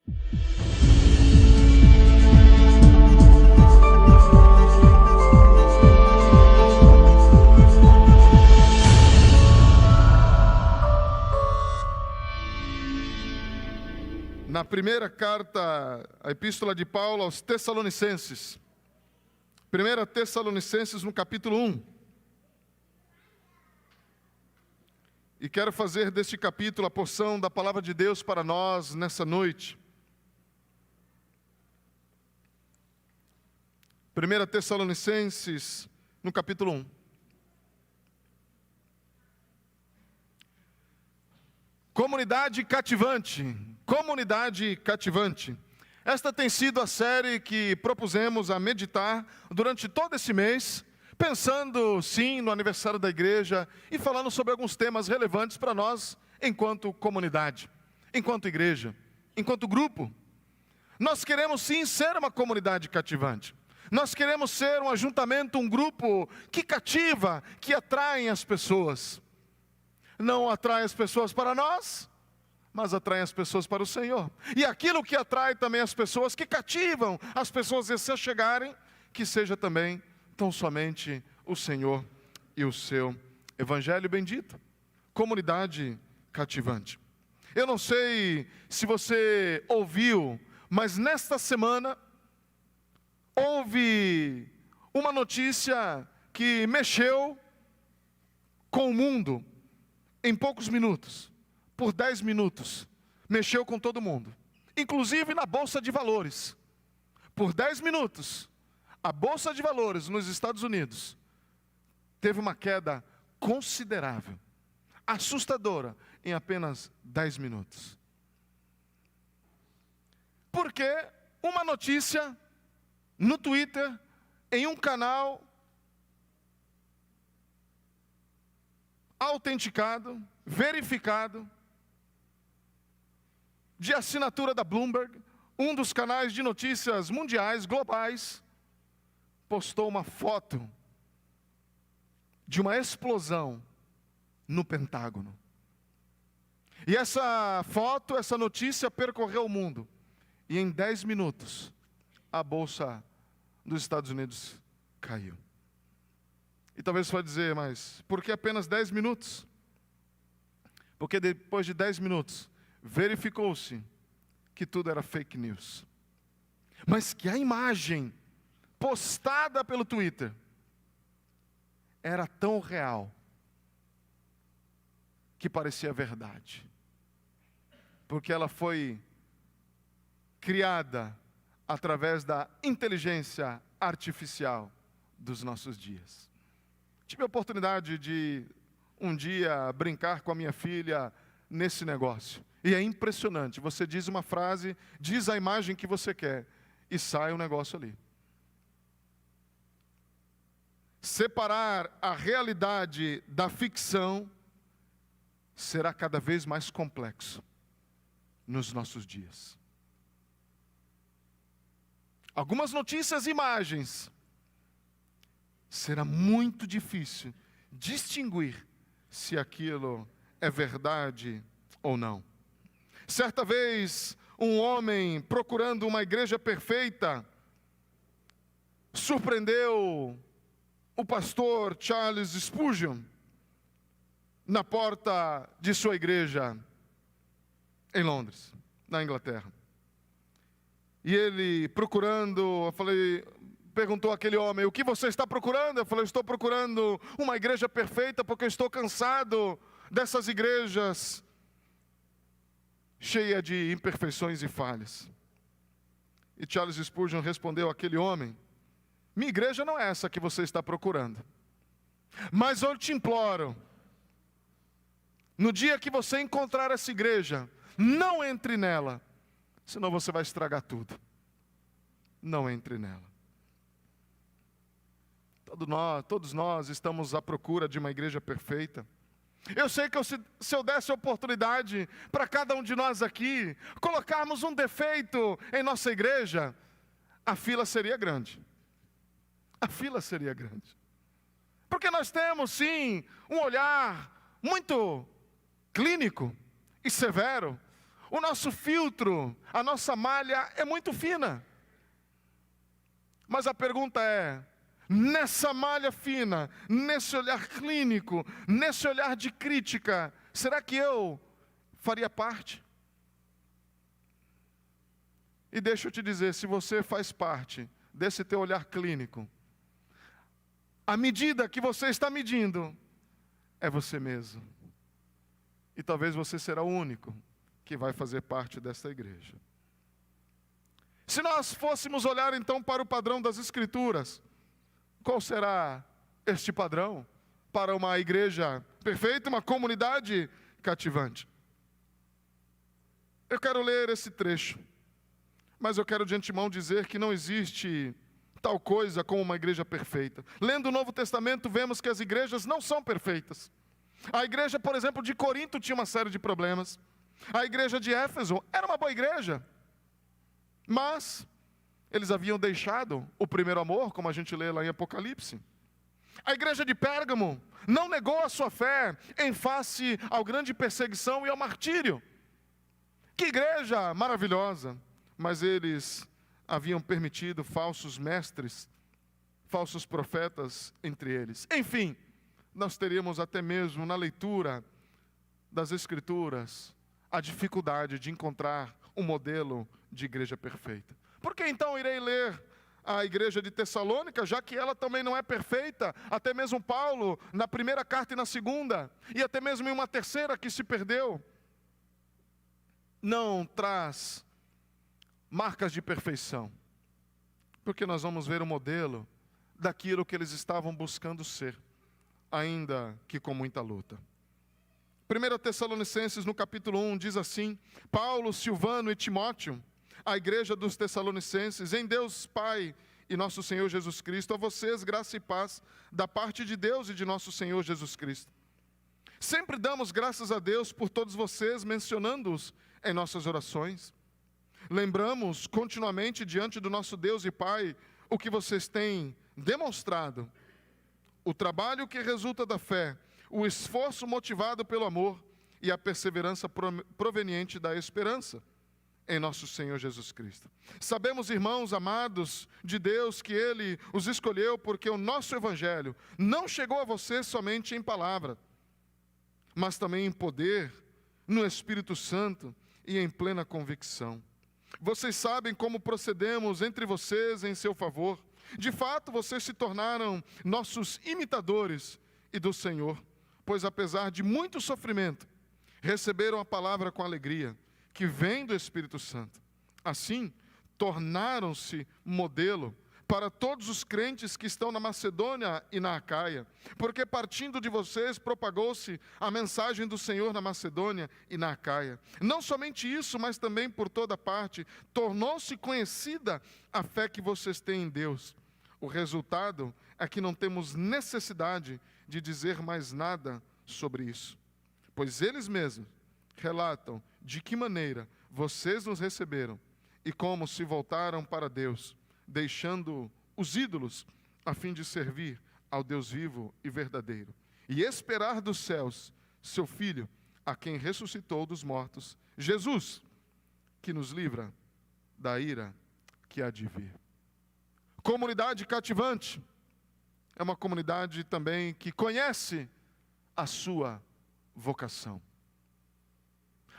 Na primeira carta, a epístola de Paulo aos Tessalonicenses, 1 Tessalonicenses no capítulo 1. E quero fazer deste capítulo a porção da palavra de Deus para nós nessa noite. 1 Tessalonicenses no capítulo 1. Comunidade cativante. Comunidade cativante. Esta tem sido a série que propusemos a meditar durante todo esse mês, pensando sim no aniversário da igreja e falando sobre alguns temas relevantes para nós enquanto comunidade, enquanto igreja, enquanto grupo. Nós queremos sim ser uma comunidade cativante. Nós queremos ser um ajuntamento, um grupo que cativa, que atrai as pessoas. Não atrai as pessoas para nós, mas atrai as pessoas para o Senhor. E aquilo que atrai também as pessoas, que cativam as pessoas a se chegarem, que seja também tão somente o Senhor e o seu Evangelho bendito. Comunidade cativante. Eu não sei se você ouviu, mas nesta semana houve uma notícia que mexeu com o mundo em poucos minutos. Por 10 minutos, mexeu com todo mundo, inclusive na Bolsa de Valores. Por 10 minutos, a Bolsa de Valores nos Estados Unidos teve uma queda considerável, assustadora, em apenas 10 minutos. Porque uma notícia no Twitter, em um canal autenticado, verificado, de assinatura da Bloomberg, um dos canais de notícias mundiais, globais, postou uma foto de uma explosão no Pentágono. E essa foto, essa notícia percorreu o mundo. E em 10 minutos, a Bolsa dos Estados Unidos caiu. E talvez você vai dizer, mas por que apenas 10 minutos? Porque depois de 10 minutos, verificou-se que tudo era fake news. Mas que a imagem postada pelo Twitter era tão real que parecia verdade. Porque ela foi criada através da inteligência artificial dos nossos dias. Tive a oportunidade de um dia brincar com a minha filha nesse negócio. E é impressionante, você diz uma frase, diz a imagem que você quer, e sai um negócio ali. Separar a realidade da ficção será cada vez mais complexo nos nossos dias. Algumas notícias e imagens, será muito difícil distinguir se aquilo é verdade ou não. Certa vez, um homem procurando uma igreja perfeita, surpreendeu o pastor Charles Spurgeon na porta de sua igreja em Londres, na Inglaterra. E ele procurando, perguntou àquele homem, o que você está procurando? Eu falei, estou procurando uma igreja perfeita porque eu estou cansado dessas igrejas cheia de imperfeições e falhas. E Charles Spurgeon respondeu àquele homem, minha igreja não é essa que você está procurando. Mas eu te imploro, no dia que você encontrar essa igreja, não entre nela, senão você vai estragar tudo. Não entre nela. Todos nós estamos à procura de uma igreja perfeita. Eu sei que se eu desse a oportunidade para cada um de nós aqui, colocarmos um defeito em nossa igreja, a fila seria grande. A fila seria grande. Porque nós temos sim um olhar muito clínico e severo. O nosso filtro, a nossa malha é muito fina. Mas a pergunta é, nessa malha fina, nesse olhar clínico, nesse olhar de crítica, será que eu faria parte? E deixa eu te dizer, se você faz parte desse teu olhar clínico, a medida que você está medindo é você mesmo. E talvez você será o único que vai fazer parte desta igreja. Se nós fôssemos olhar então para o padrão das Escrituras, qual será este padrão para uma igreja perfeita, uma comunidade cativante? Eu quero ler esse trecho, mas eu quero de antemão dizer que não existe tal coisa como uma igreja perfeita. Lendo o Novo Testamento, vemos que as igrejas não são perfeitas. A igreja, por exemplo, de Corinto tinha uma série de problemas. A igreja de Éfeso era uma boa igreja, mas eles haviam deixado o primeiro amor, como a gente lê lá em Apocalipse. A igreja de Pérgamo não negou a sua fé em face à grande perseguição e ao martírio. Que igreja maravilhosa! Mas eles haviam permitido falsos mestres, falsos profetas entre eles. Enfim, nós teríamos até mesmo na leitura das Escrituras a dificuldade de encontrar um modelo de igreja perfeita. Por que então irei ler a igreja de Tessalônica, já que ela também não é perfeita? Até mesmo Paulo, na primeira carta e na segunda, e até mesmo em uma terceira que se perdeu, não traz marcas de perfeição, porque nós vamos ver o modelo daquilo que eles estavam buscando ser, ainda que com muita luta. 1 Tessalonicenses, no capítulo 1, diz assim: Paulo, Silvano e Timóteo, a igreja dos Tessalonicenses, em Deus Pai e nosso Senhor Jesus Cristo, a vocês graça e paz da parte de Deus e de nosso Senhor Jesus Cristo. Sempre damos graças a Deus por todos vocês, mencionando-os em nossas orações. Lembramos continuamente diante do nosso Deus e Pai o que vocês têm demonstrado, o trabalho que resulta da fé, o esforço motivado pelo amor e a perseverança proveniente da esperança em nosso Senhor Jesus Cristo. Sabemos, irmãos amados de Deus, que Ele os escolheu porque o nosso Evangelho não chegou a vocês somente em palavra, mas também em poder, no Espírito Santo e em plena convicção. Vocês sabem como procedemos entre vocês em seu favor. De fato, vocês se tornaram nossos imitadores e do Senhor, pois apesar de muito sofrimento, receberam a palavra com alegria, que vem do Espírito Santo. Assim, tornaram-se modelo para todos os crentes que estão na Macedônia e na Acaia, porque partindo de vocês propagou-se a mensagem do Senhor na Macedônia e na Acaia. Não somente isso, mas também por toda parte, tornou-se conhecida a fé que vocês têm em Deus. O resultado é que não temos necessidade de dizer mais nada sobre isso, pois eles mesmos relatam de que maneira vocês nos receberam e como se voltaram para Deus, deixando os ídolos a fim de servir ao Deus vivo e verdadeiro e esperar dos céus seu Filho, a quem ressuscitou dos mortos, Jesus, que nos livra da ira que há de vir. Comunidade cativante é uma comunidade também que conhece a sua vocação.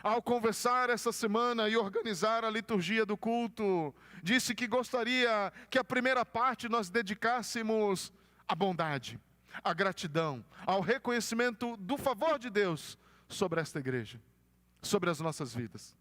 Ao conversar essa semana e organizar a liturgia do culto, disse que gostaria que a primeira parte nós dedicássemos à bondade, à gratidão, ao reconhecimento do favor de Deus sobre esta igreja, sobre as nossas vidas.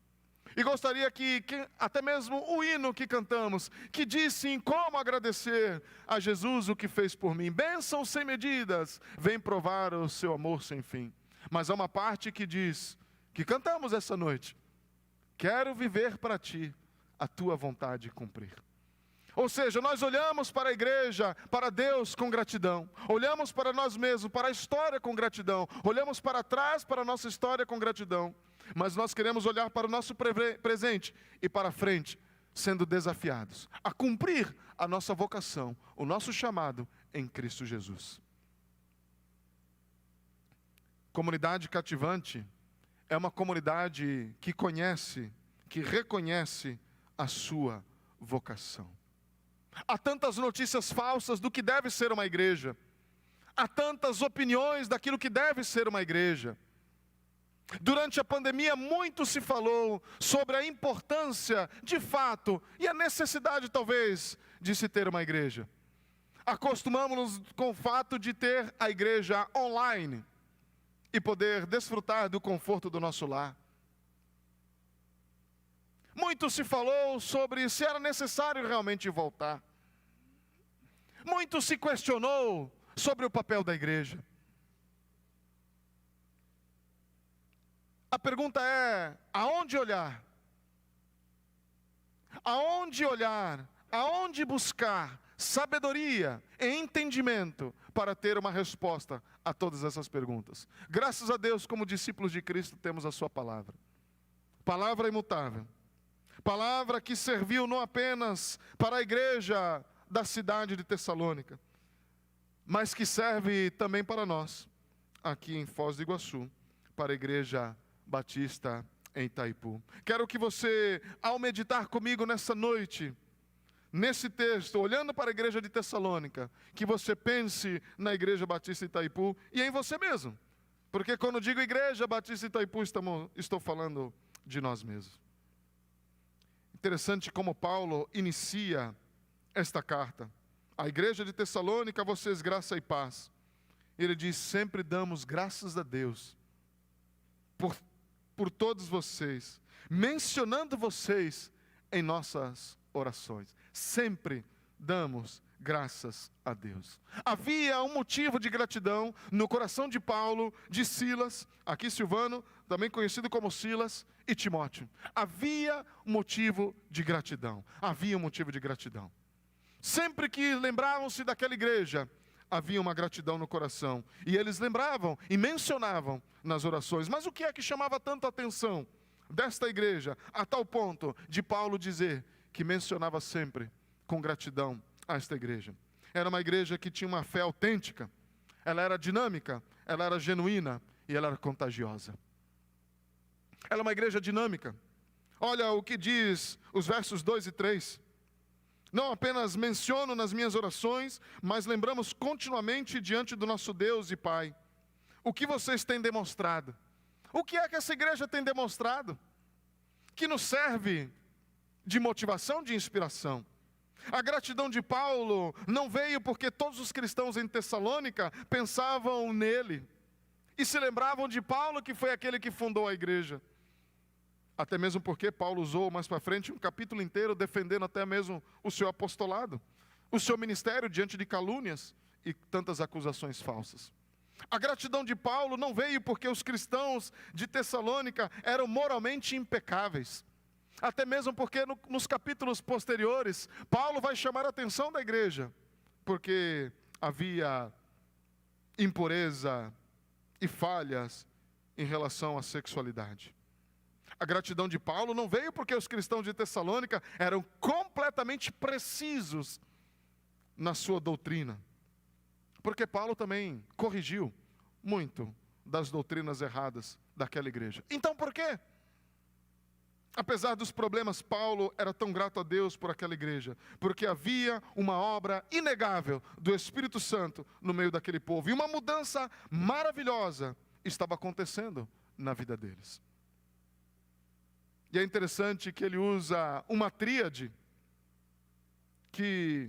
E gostaria que até mesmo o hino que cantamos, que disse em como agradecer a Jesus o que fez por mim. Bênção sem medidas, vem provar o seu amor sem fim. Mas há uma parte que diz, que cantamos essa noite: quero viver para ti, a tua vontade cumprir. Ou seja, nós olhamos para a igreja, para Deus com gratidão, olhamos para nós mesmos, para a história com gratidão, olhamos para trás para a nossa história com gratidão, mas nós queremos olhar para o nosso presente e para frente, sendo desafiados a cumprir a nossa vocação, o nosso chamado em Cristo Jesus. Comunidade cativante é uma comunidade que conhece, que reconhece a sua vocação. Há tantas notícias falsas do que deve ser uma igreja. Há tantas opiniões daquilo que deve ser uma igreja. Durante a pandemia, muito se falou sobre a importância, de fato, e a necessidade, talvez, de se ter uma igreja. Acostumamos-nos com o fato de ter a igreja online e poder desfrutar do conforto do nosso lar. Muito se falou sobre se era necessário realmente voltar. Muito se questionou sobre o papel da igreja. A pergunta é: aonde olhar? Aonde olhar? Aonde buscar sabedoria e entendimento para ter uma resposta a todas essas perguntas? Graças a Deus, como discípulos de Cristo, temos a sua palavra. Palavra imutável. Palavra que serviu não apenas para a igreja da cidade de Tessalônica, mas que serve também para nós, aqui em Foz do Iguaçu, para a igreja Batista em Itaipu. Quero que você, ao meditar comigo nessa noite, nesse texto, olhando para a igreja de Tessalônica, que você pense na igreja Batista Itaipu e em você mesmo. Porque quando digo igreja Batista Itaipu, estou falando de nós mesmos. Interessante como Paulo inicia esta carta. A igreja de Tessalônica, a vocês graça e paz. Ele diz: sempre damos graças a Deus por todos vocês, mencionando vocês em nossas orações. Sempre damos graças a Deus. Havia um motivo de gratidão no coração de Paulo, de Silas, aqui Silvano, também conhecido como Silas, e Timóteo. Havia um motivo de gratidão. Havia um motivo de gratidão. Sempre que lembravam-se daquela igreja, havia uma gratidão no coração. E eles lembravam e mencionavam nas orações. Mas o que é que chamava tanto a atenção desta igreja, a tal ponto de Paulo dizer que mencionava sempre com gratidão a esta igreja? Era uma igreja que tinha uma fé autêntica, ela era dinâmica, ela era genuína e ela era contagiosa. Ela é uma igreja dinâmica. Olha o que diz os versos 2 e 3. Não apenas menciono nas minhas orações, mas lembramos continuamente diante do nosso Deus e Pai. O que vocês têm demonstrado? O que é que essa igreja tem demonstrado? Que nos serve de motivação, de inspiração. A gratidão de Paulo não veio porque todos os cristãos em Tessalônica pensavam nele e se lembravam de Paulo, que foi aquele que fundou a igreja. Até mesmo porque Paulo usou mais para frente um capítulo inteiro defendendo até mesmo o seu apostolado, o seu ministério diante de calúnias e tantas acusações falsas. A gratidão de Paulo não veio porque os cristãos de Tessalônica eram moralmente impecáveis. Até mesmo porque nos capítulos posteriores, Paulo vai chamar a atenção da igreja, porque havia impureza e falhas em relação à sexualidade. A gratidão de Paulo não veio porque os cristãos de Tessalônica eram completamente precisos na sua doutrina. Porque Paulo também corrigiu muito das doutrinas erradas daquela igreja. Então por quê? Apesar dos problemas, Paulo era tão grato a Deus por aquela igreja, porque havia uma obra inegável do Espírito Santo no meio daquele povo. E uma mudança maravilhosa estava acontecendo na vida deles. E é interessante que ele usa uma tríade, que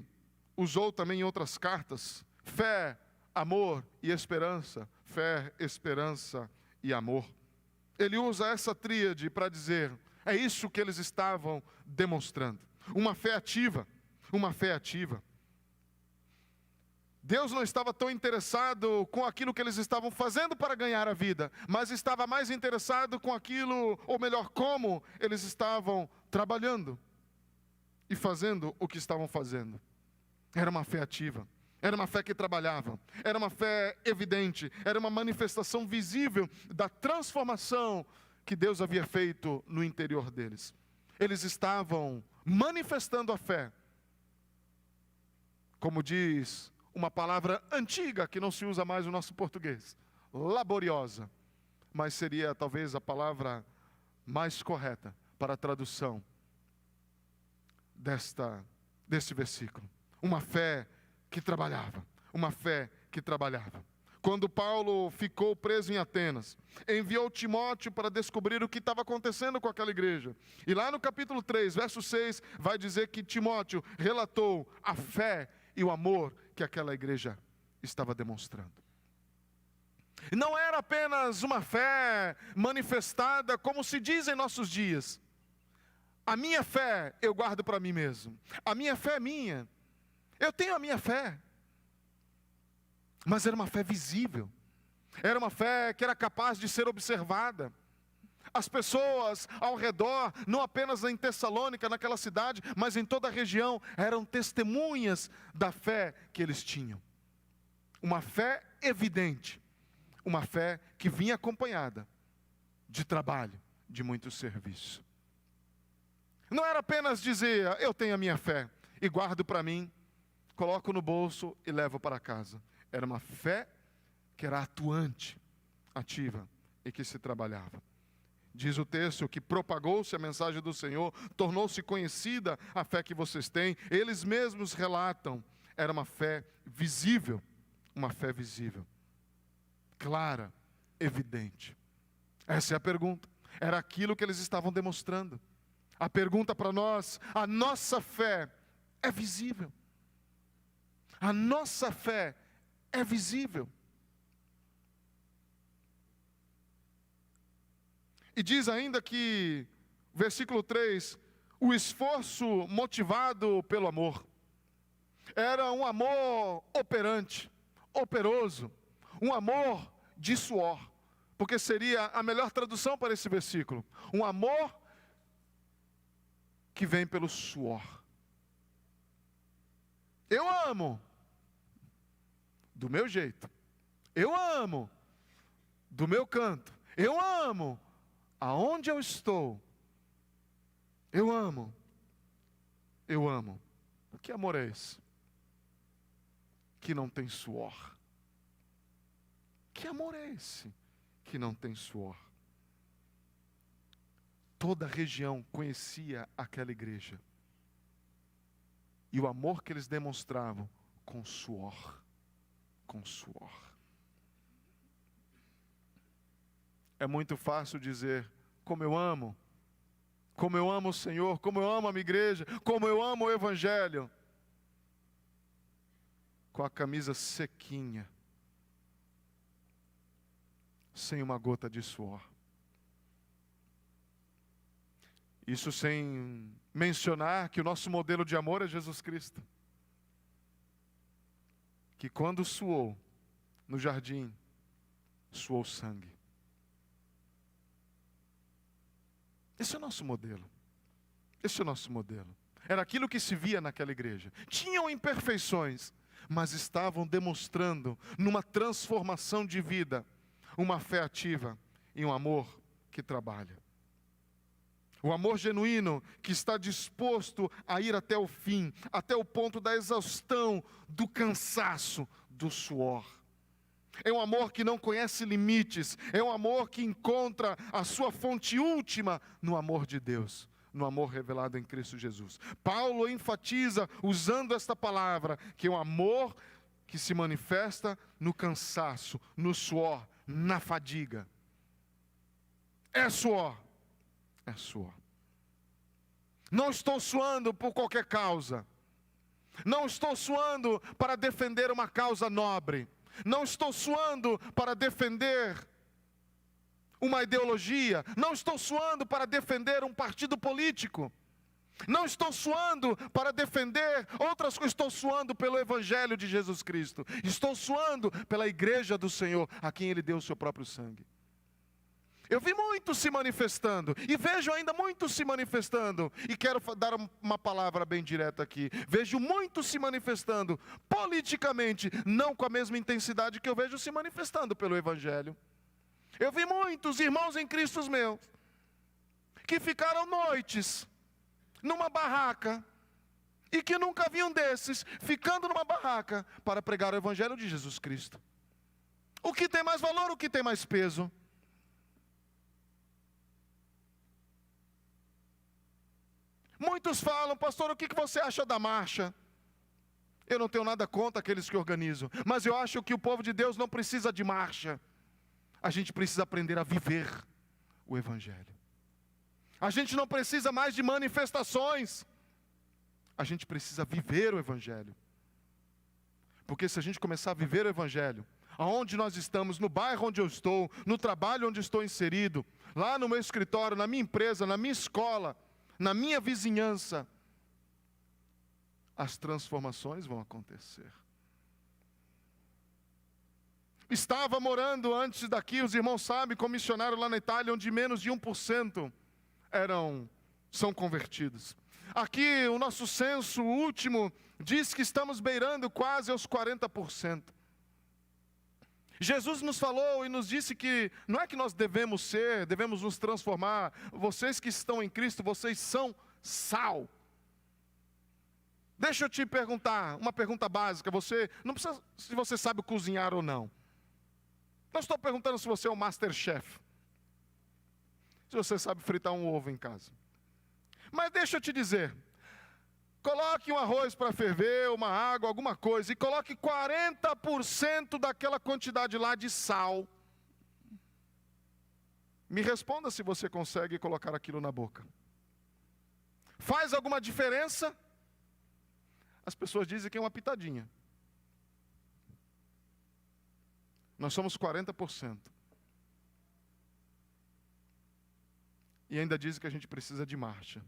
usou também em outras cartas: fé, amor e esperança. Fé, esperança e amor. Ele usa essa tríade para dizer: é isso que eles estavam demonstrando. Uma fé ativa, uma fé ativa. Deus não estava tão interessado com aquilo que eles estavam fazendo para ganhar a vida, mas estava mais interessado com aquilo, ou melhor, como eles estavam trabalhando e fazendo o que estavam fazendo. Era uma fé ativa, era uma fé que trabalhava, era uma fé evidente, era uma manifestação visível da transformação que Deus havia feito no interior deles. Eles estavam manifestando a fé, como diz uma palavra antiga que não se usa mais no nosso português: laboriosa. mas seria talvez a palavra mais correta para a tradução deste versículo. Uma fé que trabalhava, uma fé que trabalhava. Quando Paulo ficou preso em Atenas, enviou Timóteo para descobrir o que estava acontecendo com aquela igreja. E lá no capítulo 3, verso 6, vai dizer que Timóteo relatou a fé e o amor que aquela igreja estava demonstrando. Não era apenas uma fé manifestada como se diz em nossos dias. A minha fé eu guardo para mim mesmo. A minha fé é minha. Eu tenho a minha fé. Mas era uma fé visível. Era uma fé que era capaz de ser observada. As pessoas ao redor, não apenas em Tessalônica, naquela cidade, mas em toda a região, eram testemunhas da fé que eles tinham. Uma fé evidente. Uma fé que vinha acompanhada de trabalho, de muito serviço. Não era apenas dizer, eu tenho a minha fé e guardo para mim, coloco no bolso e levo para casa. Era uma fé que era atuante, ativa e que se trabalhava. Diz o texto que propagou-se a mensagem do Senhor, tornou-se conhecida a fé que vocês têm. Eles mesmos relatam, era uma fé visível, clara, evidente. Essa é a pergunta. Era aquilo que eles estavam demonstrando. A pergunta para nós, a nossa fé é visível. A nossa fé é visível. E diz ainda que, versículo 3, o esforço motivado pelo amor. Era um amor operante, operoso, um amor de suor, porque seria a melhor tradução para esse versículo. Um amor que vem pelo suor. Eu amo do meu jeito. Eu amo do meu canto. Eu amo aonde eu estou. Eu amo. Eu amo. Que amor é esse? Que não tem suor. Que amor é esse? Que não tem suor. Toda a região conhecia aquela igreja. E o amor que eles demonstravam com suor. Com suor. É muito fácil dizer, como eu amo o Senhor, como eu amo a minha igreja, como eu amo o Evangelho. Com a camisa sequinha, sem uma gota de suor. Isso sem mencionar que o nosso modelo de amor é Jesus Cristo. Que quando suou no jardim, suou sangue. Esse é o nosso modelo. Esse é o nosso modelo. Era aquilo que se via naquela igreja. Tinham imperfeições, mas estavam demonstrando numa transformação de vida, uma fé ativa e um amor que trabalha. O amor genuíno que está disposto a ir até o fim, até o ponto da exaustão, do cansaço, do suor. É um amor que não conhece limites, é um amor que encontra a sua fonte última no amor de Deus, no amor revelado em Cristo Jesus. Paulo enfatiza, usando esta palavra, que é um amor que se manifesta no cansaço, no suor, na fadiga. É suor. É suor. Não estou suando por qualquer causa. Não estou suando para defender uma causa nobre. Não estou suando para defender uma ideologia. Não estou suando para defender um partido político. Não estou suando para defender outras coisas. Estou suando pelo Evangelho de Jesus Cristo. Estou suando pela igreja do Senhor, a quem Ele deu o seu próprio sangue. Eu vi muitos se manifestando, e vejo ainda muitos se manifestando, e quero dar uma palavra bem direta aqui. Vejo muitos se manifestando politicamente, não com a mesma intensidade que eu vejo se manifestando pelo Evangelho. Eu vi muitos irmãos em Cristo meus, que ficaram noites numa barraca, e que nunca viam desses, ficando numa barraca, para pregar o Evangelho de Jesus Cristo. O que tem mais valor, o que tem mais peso? Muitos falam: pastor, o que você acha da marcha? Eu não tenho nada contra aqueles que organizam, mas eu acho que o povo de Deus não precisa de marcha. A gente precisa aprender a viver o Evangelho. A gente não precisa mais de manifestações. A gente precisa viver o Evangelho. Porque se a gente começar a viver o Evangelho, aonde nós estamos, no bairro onde eu estou, no trabalho onde estou inserido, lá no meu escritório, na minha empresa, na minha escola, na minha vizinhança, as transformações vão acontecer. Estava morando antes daqui, os irmãos sabem, como missionário lá na Itália, onde menos de 1% são convertidos. Aqui o nosso censo último diz que estamos beirando quase aos 40%. Jesus nos falou e nos disse que não é que nós devemos nos transformar. Vocês que estão em Cristo, vocês são sal. Deixa eu te perguntar, uma pergunta básica. Você não precisa se você sabe cozinhar ou não. Não estou perguntando se você é um Masterchef. Se você sabe fritar um ovo em casa. Mas deixa eu te dizer. Coloque um arroz para ferver, uma água, alguma coisa. E coloque 40% daquela quantidade lá de sal. Me responda se você consegue colocar aquilo na boca. Faz alguma diferença? As pessoas dizem que é uma pitadinha. Nós somos 40%. E ainda dizem que a gente precisa de marcha.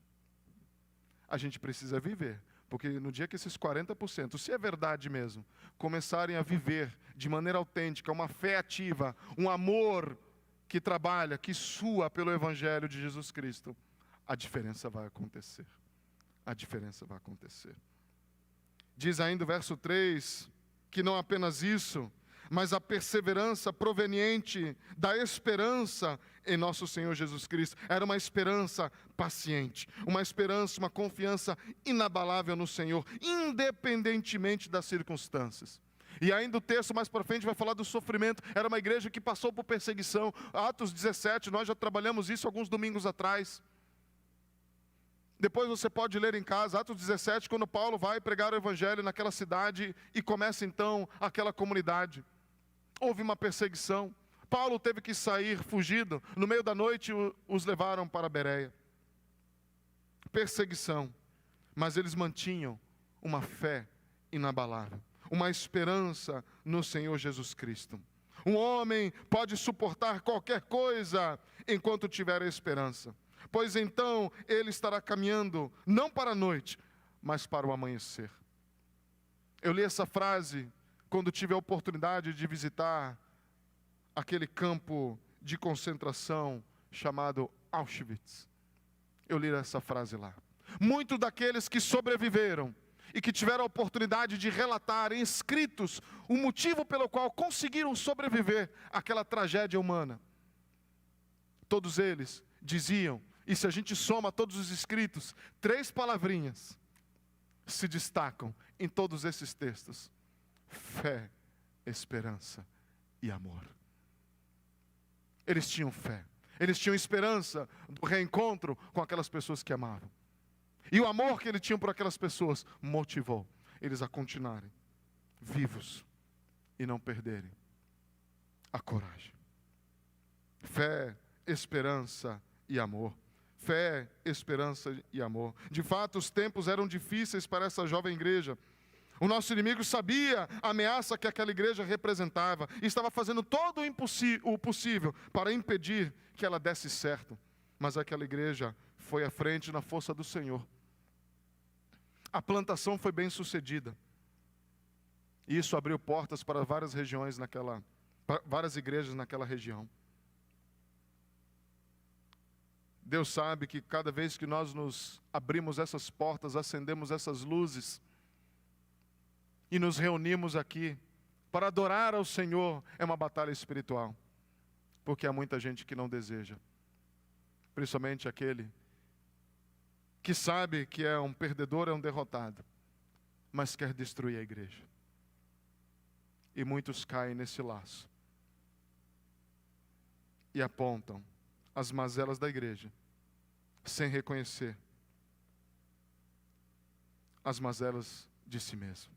A gente precisa viver. Porque no dia que esses 40%, se é verdade mesmo, começarem a viver de maneira autêntica, uma fé ativa, um amor que trabalha, que sua pelo Evangelho de Jesus Cristo, a diferença vai acontecer. A diferença vai acontecer. Diz ainda o verso 3, que não apenas isso, mas a perseverança proveniente da esperança em nosso Senhor Jesus Cristo. Era uma esperança paciente, uma esperança, uma confiança inabalável no Senhor, independentemente das circunstâncias. E ainda o texto mais para frente vai falar do sofrimento. Era uma igreja que passou por perseguição. Atos 17, nós já trabalhamos isso alguns domingos atrás. Depois você pode ler em casa, Atos 17, quando Paulo vai pregar o Evangelho naquela cidade e começa então aquela comunidade. Houve uma perseguição. Paulo teve que sair fugido. No meio da noite os levaram para Bereia. Perseguição. Mas eles mantinham uma fé inabalável. Uma esperança no Senhor Jesus Cristo. Um homem pode suportar qualquer coisa enquanto tiver a esperança. Pois então ele estará caminhando, não para a noite, mas para o amanhecer. Eu li essa frase quando tive a oportunidade de visitar aquele campo de concentração chamado Auschwitz. Eu li essa frase lá. Muitos daqueles que sobreviveram e que tiveram a oportunidade de relatar em escritos o motivo pelo qual conseguiram sobreviver àquela tragédia humana. Todos eles diziam, e se a gente soma todos os escritos, 3 palavrinhas se destacam em todos esses textos: fé, esperança e amor. Eles tinham fé, eles tinham esperança do reencontro com aquelas pessoas que amavam. E o amor que eles tinham por aquelas pessoas motivou eles a continuarem vivos e não perderem a coragem. Fé, esperança e amor. Fé, esperança e amor. De fato, os tempos eram difíceis para essa jovem igreja. O nosso inimigo sabia a ameaça que aquela igreja representava e estava fazendo todo o possível para impedir que ela desse certo. Mas aquela igreja foi à frente na força do Senhor. A plantação foi bem sucedida. E isso abriu portas para várias regiões várias igrejas naquela região. Deus sabe que cada vez que nós nos abrimos essas portas, acendemos essas luzes e nos reunimos aqui para adorar ao Senhor, é uma batalha espiritual. Porque há muita gente que não deseja. Principalmente aquele que sabe que é um perdedor, é um derrotado, mas quer destruir a igreja. E muitos caem nesse laço e apontam as mazelas da igreja, sem reconhecer as mazelas de si mesmo.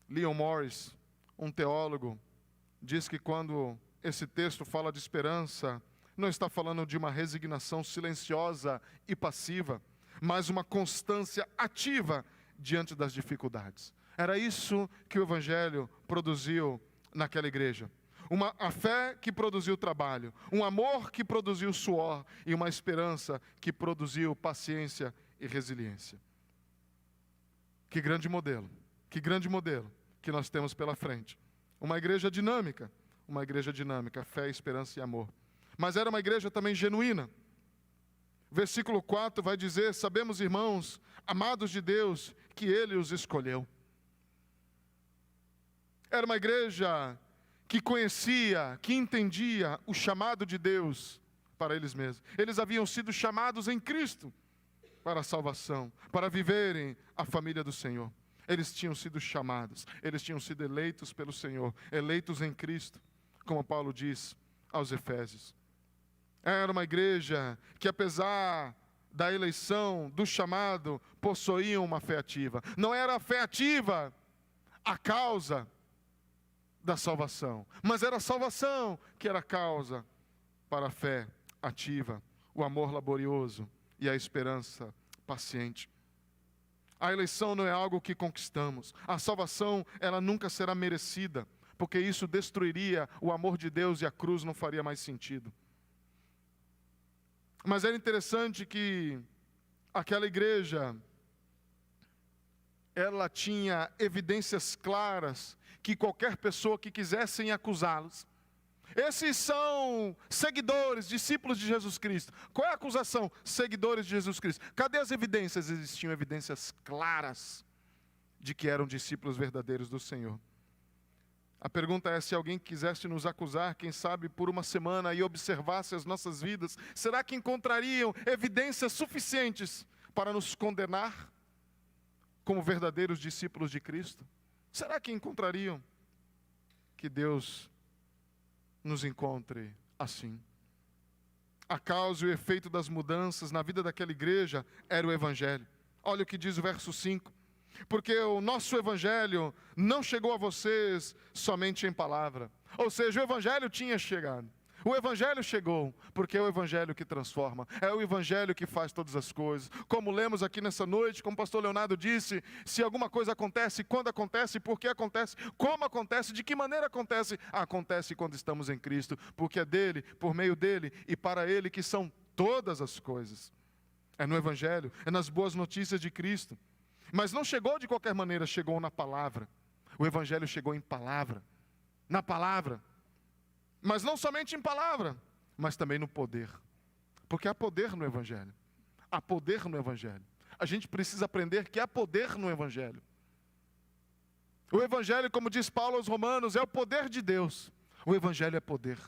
Leon Morris, um teólogo, diz que quando esse texto fala de esperança, não está falando de uma resignação silenciosa e passiva, mas uma constância ativa diante das dificuldades. Era isso que o Evangelho produziu naquela igreja. A fé que produziu trabalho, um amor que produziu suor e uma esperança que produziu paciência e resiliência. Que grande modelo que nós temos pela frente. Uma igreja dinâmica, fé, esperança e amor. Mas era uma igreja também genuína. Versículo 4 vai dizer: sabemos, irmãos, amados de Deus, que Ele os escolheu. Era uma igreja que conhecia, que entendia o chamado de Deus para eles mesmos. Eles haviam sido chamados em Cristo para a salvação, para viverem a família do Senhor. Eles tinham sido chamados, eles tinham sido eleitos pelo Senhor, eleitos em Cristo, como Paulo diz aos Efésios. Era uma igreja que, apesar da eleição, do chamado, possuía uma fé ativa. Não era a fé ativa a causa da salvação, mas era a salvação que era a causa para a fé ativa, o amor laborioso e a esperança paciente. A eleição não é algo que conquistamos. A salvação, ela nunca será merecida, porque isso destruiria o amor de Deus e a cruz não faria mais sentido. Mas era interessante que aquela igreja, ela tinha evidências claras que qualquer pessoa que quisessem acusá-los. Esses são seguidores, discípulos de Jesus Cristo. Qual é a acusação? Seguidores de Jesus Cristo. Cadê as evidências? Existiam evidências claras de que eram discípulos verdadeiros do Senhor. A pergunta é: se alguém quisesse nos acusar, quem sabe por uma semana, e observasse as nossas vidas, será que encontrariam evidências suficientes para nos condenar como verdadeiros discípulos de Cristo? Será que encontrariam? Que Deus nos encontre assim. A causa e o efeito das mudanças na vida daquela igreja era o Evangelho. Olha o que diz o verso 5. Porque o nosso Evangelho não chegou a vocês somente em palavra. Ou seja, o Evangelho tinha chegado. O Evangelho chegou, porque é o Evangelho que transforma, é o Evangelho que faz todas as coisas. Como lemos aqui nessa noite, como o pastor Leonardo disse, se alguma coisa acontece, quando acontece, por que acontece, como acontece, de que maneira acontece, acontece quando estamos em Cristo, porque é dele, por meio dele e para ele que são todas as coisas. É no Evangelho, é nas boas notícias de Cristo. Mas não chegou de qualquer maneira, chegou na palavra. O Evangelho chegou em palavra, na palavra. Mas não somente em palavra, mas também no poder. Porque há poder no Evangelho. Há poder no Evangelho. A gente precisa aprender que há poder no Evangelho. O Evangelho, como diz Paulo aos Romanos, é o poder de Deus. O Evangelho é poder.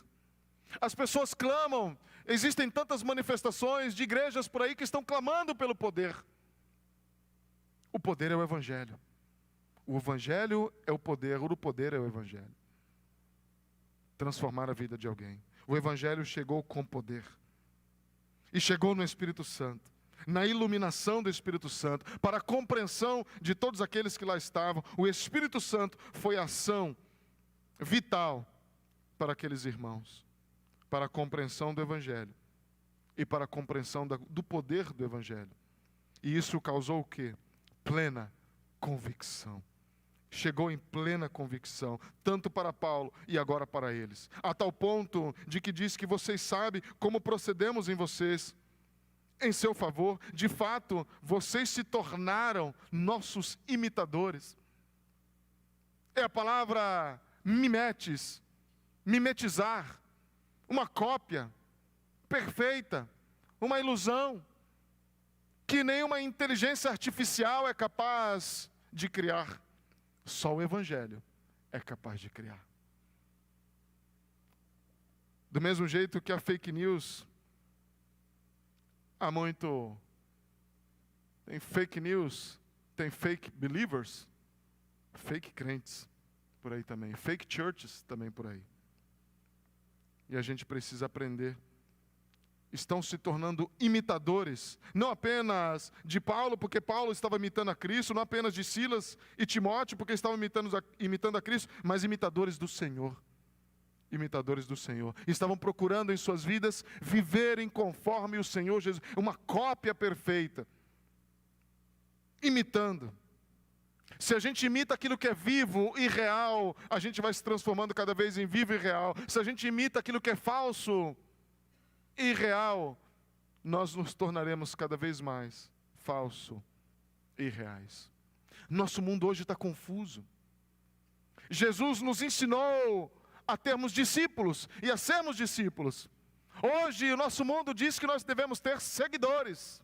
As pessoas clamam, existem tantas manifestações de igrejas por aí que estão clamando pelo poder. O poder é o Evangelho. O Evangelho é o poder é o Evangelho. Transformar a vida de alguém. O Evangelho chegou com poder. E chegou no Espírito Santo. Na iluminação do Espírito Santo. Para a compreensão de todos aqueles que lá estavam. O Espírito Santo foi a ação vital para aqueles irmãos. Para a compreensão do Evangelho. E para a compreensão do poder do Evangelho. E isso causou o quê? Plena convicção. Chegou em plena convicção, tanto para Paulo e agora para eles. A tal ponto de que diz que vocês sabem como procedemos em vocês, em seu favor. De fato, vocês se tornaram nossos imitadores. É a palavra mimetes, mimetizar, uma cópia perfeita, uma ilusão, que nenhuma inteligência artificial é capaz de criar. Só o Evangelho é capaz de criar. Do mesmo jeito que a fake news, tem fake news, tem fake believers, fake crentes por aí também, fake churches também por aí. E a gente precisa aprender estão se tornando imitadores, não apenas de Paulo, porque Paulo estava imitando a Cristo, não apenas de Silas e Timóteo, porque estavam imitando a Cristo, mas imitadores do Senhor. Imitadores do Senhor. Estavam procurando em suas vidas viverem conforme o Senhor Jesus, uma cópia perfeita. Imitando. Se a gente imita aquilo que é vivo e real, a gente vai se transformando cada vez em vivo e real. Se a gente imita aquilo que é falso e real, nós nos tornaremos cada vez mais falso e reais. Nosso mundo hoje está confuso. Jesus nos ensinou a termos discípulos e a sermos discípulos. Hoje o nosso mundo diz que nós devemos ter seguidores.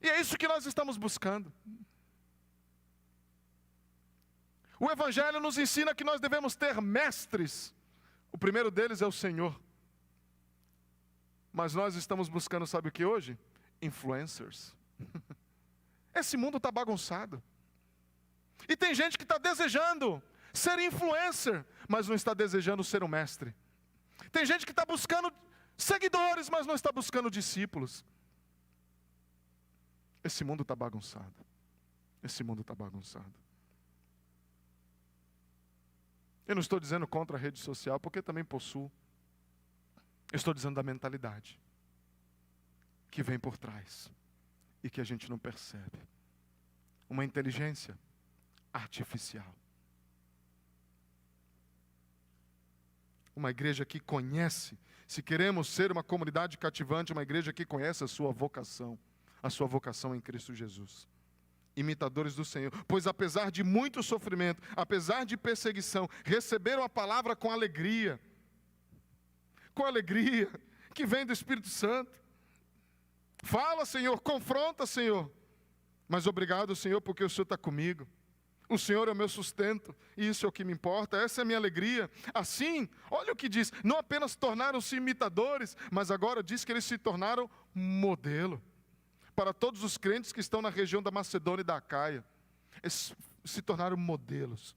E é isso que nós estamos buscando. O Evangelho nos ensina que nós devemos ter mestres. O primeiro deles é o Senhor. Mas nós estamos buscando, sabe o que hoje? Influencers. Esse mundo está bagunçado. E tem gente que está desejando ser influencer, mas não está desejando ser um mestre. Tem gente que está buscando seguidores, mas não está buscando discípulos. Esse mundo está bagunçado. Esse mundo está bagunçado. Eu não estou dizendo contra a rede social, porque também possuo. Eu estou dizendo da mentalidade que vem por trás e que a gente não percebe. Uma inteligência artificial. Uma igreja que conhece, se queremos ser uma comunidade cativante, uma igreja que conhece a sua vocação em Cristo Jesus. Imitadores do Senhor, pois apesar de muito sofrimento, apesar de perseguição, receberam a palavra com alegria que vem do Espírito Santo. Fala, Senhor, confronta, Senhor, mas obrigado, Senhor, porque o Senhor está comigo. O Senhor é o meu sustento, e isso é o que me importa, essa é a minha alegria. Assim, olha o que diz, não apenas tornaram-se imitadores, mas agora diz que eles se tornaram modelo para todos os crentes que estão na região da Macedônia e da Acaia. Eles se tornaram modelos.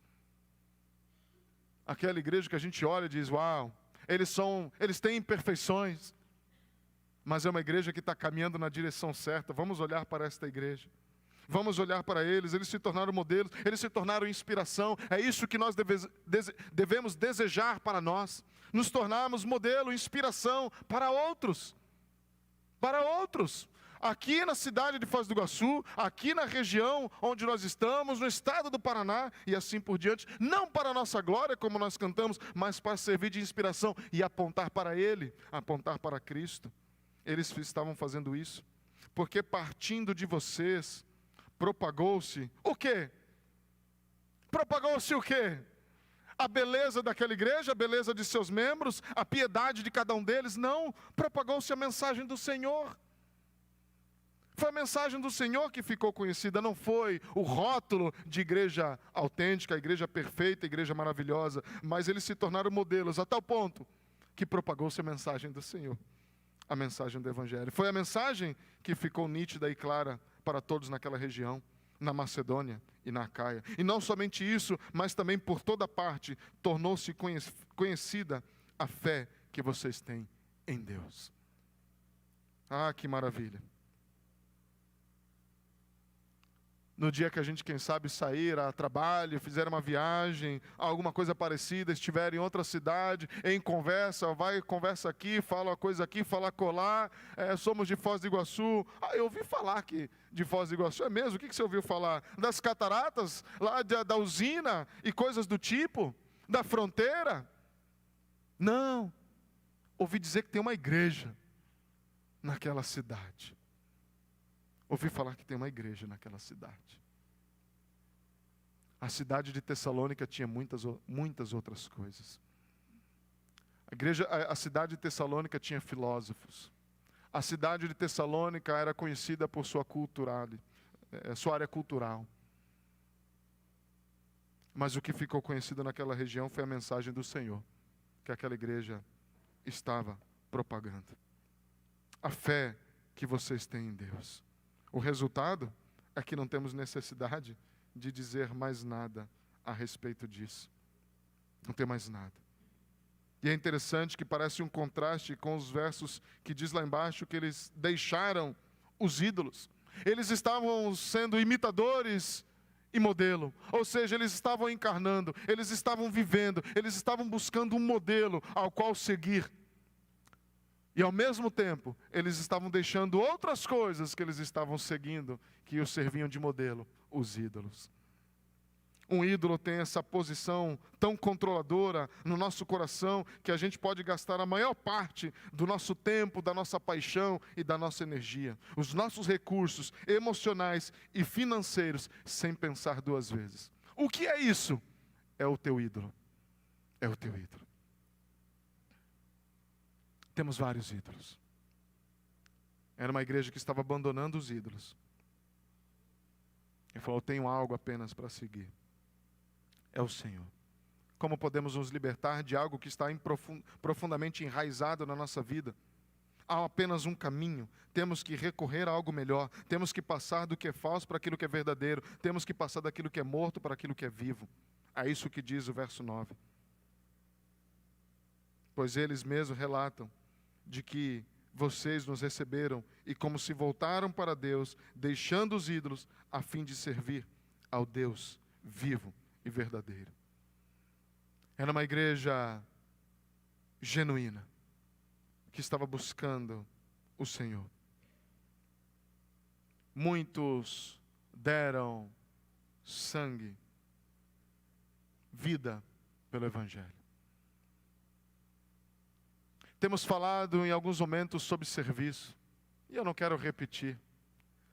Aquela igreja que a gente olha e diz, uau, eles têm imperfeições, mas é uma igreja que está caminhando na direção certa. Vamos olhar para esta igreja. Vamos olhar para eles se tornaram modelos, eles se tornaram inspiração. É isso que nós devemos desejar para nós. Nos tornarmos modelo, inspiração para outros. Para outros. Aqui na cidade de Foz do Iguaçu, aqui na região onde nós estamos, no estado do Paraná e assim por diante, não para a nossa glória, como nós cantamos, mas para servir de inspiração e apontar para Ele, apontar para Cristo. Eles estavam fazendo isso, porque partindo de vocês, propagou-se o quê? Propagou-se o quê? A beleza daquela igreja, a beleza de seus membros, a piedade de cada um deles? Não, propagou-se a mensagem do Senhor. Foi a mensagem do Senhor que ficou conhecida, não foi o rótulo de igreja autêntica, igreja perfeita, igreja maravilhosa, mas eles se tornaram modelos a tal ponto que propagou-se a mensagem do Senhor, a mensagem do Evangelho. Foi a mensagem que ficou nítida e clara para todos naquela região, na Macedônia e na Acaia. E não somente isso, mas também por toda parte tornou-se conhecida a fé que vocês têm em Deus. Ah, que maravilha! No dia que a gente, quem sabe, sair a trabalho, fizer uma viagem, alguma coisa parecida, estiver em outra cidade, em conversa, conversa aqui, fala uma coisa aqui, fala colar, somos de Foz do Iguaçu. Eu ouvi falar aqui de Foz do Iguaçu, é mesmo? O que você ouviu falar? Das cataratas, lá da usina e coisas do tipo? Da fronteira? Não, ouvi dizer que tem uma igreja naquela cidade. Ouvi falar que tem uma igreja naquela cidade. A cidade de Tessalônica tinha muitas outras coisas. A cidade de Tessalônica tinha filósofos. A cidade de Tessalônica era conhecida por sua área cultural. Mas o que ficou conhecido naquela região foi a mensagem do Senhor, que aquela igreja estava propagando. A fé que vocês têm em Deus. O resultado é que não temos necessidade de dizer mais nada a respeito disso. Não tem mais nada. E é interessante que parece um contraste com os versos que diz lá embaixo que eles deixaram os ídolos. Eles estavam sendo imitadores e modelo. Ou seja, eles estavam encarnando, eles estavam vivendo, eles estavam buscando um modelo ao qual seguir. E ao mesmo tempo, eles estavam deixando outras coisas que eles estavam seguindo, que os serviam de modelo, os ídolos. Um ídolo tem essa posição tão controladora no nosso coração que a gente pode gastar a maior parte do nosso tempo, da nossa paixão e da nossa energia. Os nossos recursos emocionais e financeiros sem pensar duas vezes. O que é isso? É o teu ídolo. É o teu ídolo. Temos vários ídolos. Era uma igreja que estava abandonando os ídolos. Ele falou, eu tenho algo apenas para seguir. É o Senhor. Como podemos nos libertar de algo que está profundamente enraizado na nossa vida? Há apenas um caminho. Temos que recorrer a algo melhor. Temos que passar do que é falso para aquilo que é verdadeiro. Temos que passar daquilo que é morto para aquilo que é vivo. É isso que diz o verso 9. Pois eles mesmos relatam de que vocês nos receberam e como se voltaram para Deus, deixando os ídolos, a fim de servir ao Deus vivo e verdadeiro. Era uma igreja genuína, que estava buscando o Senhor. Muitos deram sangue, vida pelo Evangelho. Temos falado em alguns momentos sobre serviço, e eu não quero repetir,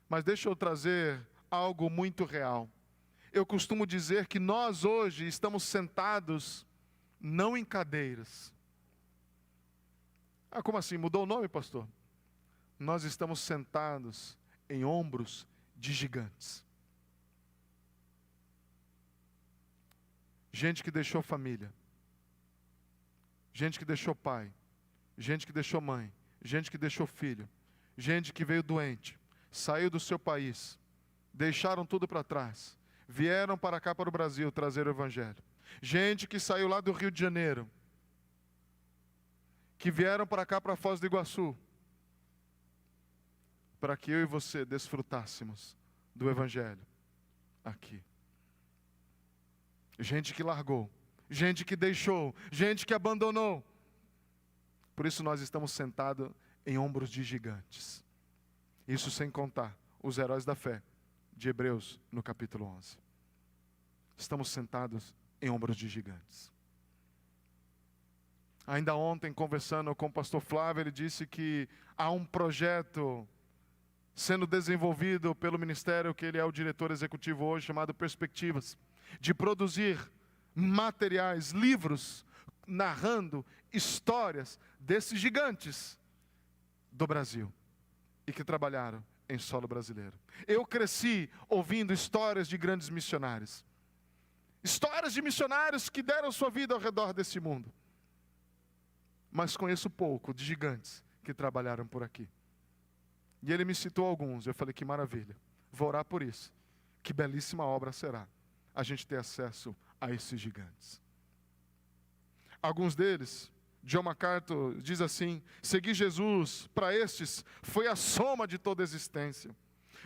mas deixa eu trazer algo muito real. Eu costumo dizer que nós hoje estamos sentados não em cadeiras. Ah, como assim? Mudou o nome, pastor? Nós estamos sentados em ombros de gigantes. Gente que deixou família, gente que deixou pai, gente que deixou mãe, gente que deixou filho, gente que veio doente, saiu do seu país, deixaram tudo para trás, vieram para cá, para o Brasil, trazer o Evangelho. Gente que saiu lá do Rio de Janeiro, que vieram para cá, para Foz do Iguaçu, para que eu e você desfrutássemos do Evangelho aqui. Gente que largou, gente que deixou, gente que abandonou. Por isso nós estamos sentados em ombros de gigantes. Isso sem contar os heróis da fé de Hebreus no capítulo 11. Estamos sentados em ombros de gigantes. Ainda ontem, conversando com o pastor Flávio, ele disse que há um projeto sendo desenvolvido pelo ministério, que ele é o diretor executivo hoje, chamado Perspectivas, de produzir materiais, livros, narrando histórias desses gigantes do Brasil e que trabalharam em solo brasileiro. Eu cresci ouvindo histórias de grandes missionários. Histórias de missionários que deram sua vida ao redor desse mundo. Mas conheço pouco de gigantes que trabalharam por aqui. E ele me citou alguns. Eu falei, que maravilha. Vou orar por isso. Que belíssima obra será a gente ter acesso a esses gigantes. Alguns deles, John MacArthur diz assim: seguir Jesus para estes foi a soma de toda a existência.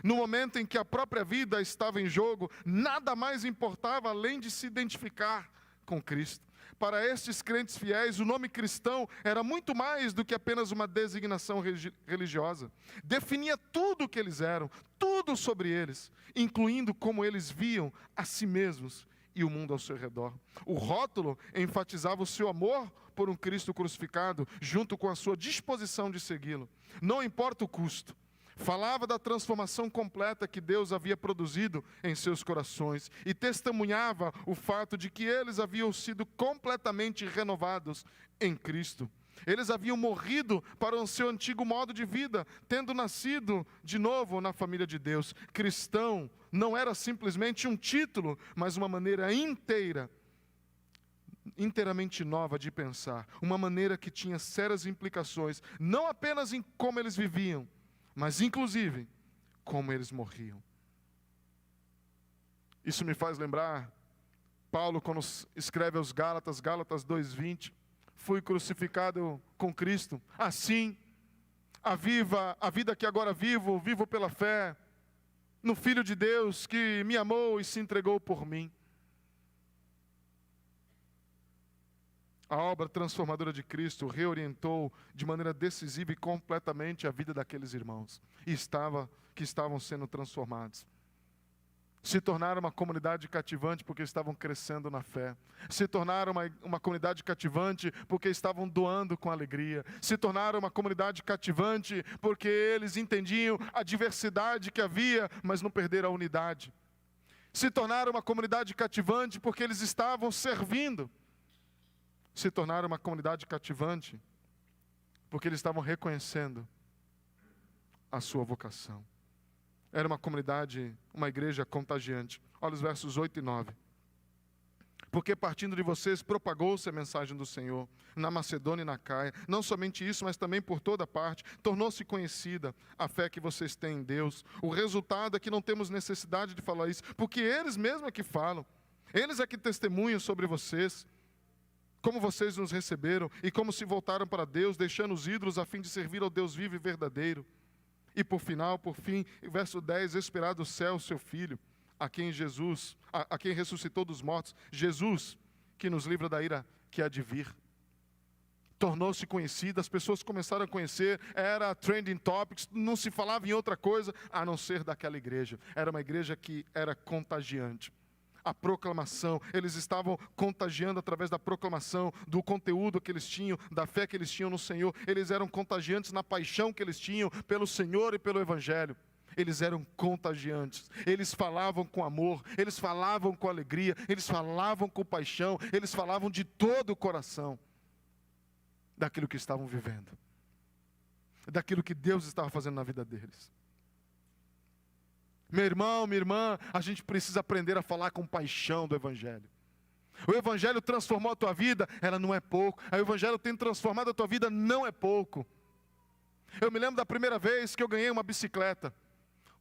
No momento em que a própria vida estava em jogo, nada mais importava além de se identificar com Cristo. Para estes crentes fiéis, o nome cristão era muito mais do que apenas uma designação religiosa. Definia tudo o que eles eram, tudo sobre eles, incluindo como eles viam a si mesmos e o mundo ao seu redor. O rótulo enfatizava o seu amor por um Cristo crucificado, junto com a sua disposição de segui-lo. Não importa o custo. Falava da transformação completa que Deus havia produzido em seus corações e testemunhava o fato de que eles haviam sido completamente renovados em Cristo. Eles haviam morrido para o seu antigo modo de vida, tendo nascido de novo na família de Deus. Cristão não era simplesmente um título, mas uma maneira inteiramente nova de pensar. Uma maneira que tinha sérias implicações, não apenas em como eles viviam, mas inclusive como eles morriam. Isso me faz lembrar Paulo quando escreve aos Gálatas, Gálatas 2:20, fui crucificado com Cristo. Assim, a vida que agora vivo pela fé no Filho de Deus que me amou e se entregou por mim. A obra transformadora de Cristo reorientou de maneira decisiva e completamente a vida daqueles irmãos que estavam sendo transformados. Se tornaram uma comunidade cativante porque estavam crescendo na fé. Se tornaram uma comunidade cativante porque estavam doando com alegria. Se tornaram uma comunidade cativante porque eles entendiam a diversidade que havia, mas não perderam a unidade. Se tornaram uma comunidade cativante porque eles estavam servindo. Se tornaram uma comunidade cativante porque eles estavam reconhecendo a sua vocação. Era uma comunidade, uma igreja contagiante. Olha os versos 8 e 9. Porque partindo de vocês propagou-se a mensagem do Senhor na Macedônia e na Caia. Não somente isso, mas também por toda parte. Tornou-se conhecida a fé que vocês têm em Deus. O resultado é que não temos necessidade de falar isso, porque eles mesmos é que falam. Eles é que testemunham sobre vocês. Como vocês nos receberam e como se voltaram para Deus, deixando os ídolos a fim de servir ao Deus vivo e verdadeiro. E por fim, verso 10, esperar do céu o seu Filho, a quem ressuscitou dos mortos, Jesus, que nos livra da ira que há de vir. Tornou-se conhecida, as pessoas começaram a conhecer, era trending topics, não se falava em outra coisa, a não ser daquela igreja. Era uma igreja que era contagiante. A proclamação, eles estavam contagiando através da proclamação, do conteúdo que eles tinham, da fé que eles tinham no Senhor. Eles eram contagiantes na paixão que eles tinham pelo Senhor e pelo Evangelho. Eles eram contagiantes, eles falavam com amor, eles falavam com alegria, eles falavam com paixão, eles falavam de todo o coração daquilo que estavam vivendo, daquilo que Deus estava fazendo na vida deles. Meu irmão, minha irmã, a gente precisa aprender a falar com paixão do Evangelho. O Evangelho transformou a tua vida, ela não é pouco. O Evangelho tem transformado a tua vida, não é pouco. Eu me lembro da primeira vez que eu ganhei uma bicicleta,